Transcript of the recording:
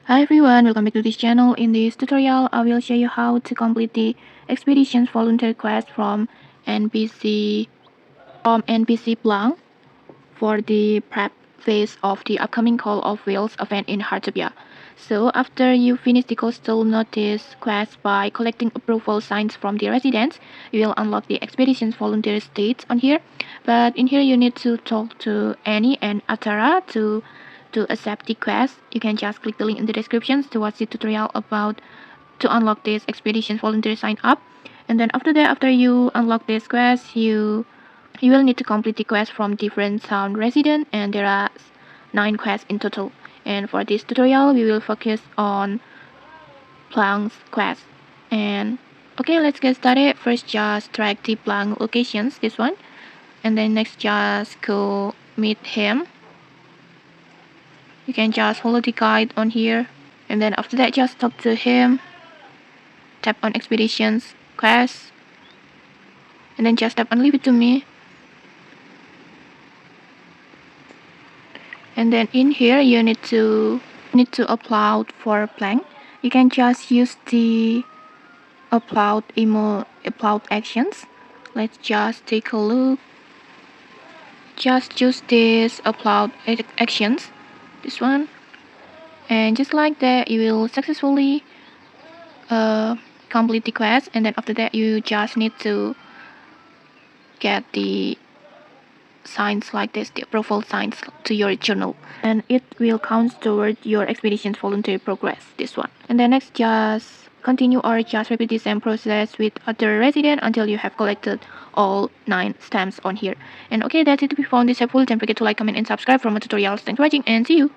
Hi everyone, welcome back to this channel. In this tutorial, I will show you how to complete the Expeditions Volunteer Quest NPC from NPC Blanc for the prep phase of the upcoming Call of Whales event in Heartopia. So after you finish the coastal notice quest by collecting approval signs from the residents, you will unlock the Expeditions Volunteer states on here. But in here you need to talk to Annie and Atara to accept the quest. You can just click the link in the description to watch the tutorial about to unlock this Expeditions Volunteer sign up. And then after that, after you unlock this quest, you will need to complete the quest from different town residents, and there are 9 quests in total. And for this tutorial, we will focus on Blanc's quest. And okay, let's get started. First, just track the Blanc locations, this one, and then next, just go meet him. You can just follow the guide on here, and then after that, just talk to him. Tap on Expeditions Quest, and then just tap on Leave It to Me. And then in here you need to upload for Blanc. You can just use the upload actions. Let's just take a look. Just choose this upload actions, this one, and just like that you will successfully complete the quest. And then after that you just need to get the signs like this, the approval signs, to your journal, and it will count toward your Expeditions Volunteer progress, this one. And then next, just continue or just repeat the same process with other residents until you have collected all 9 stamps on here. And okay, that's it. If you found this helpful, don't forget to like, comment, and subscribe for more tutorials. Thanks for watching, and see you.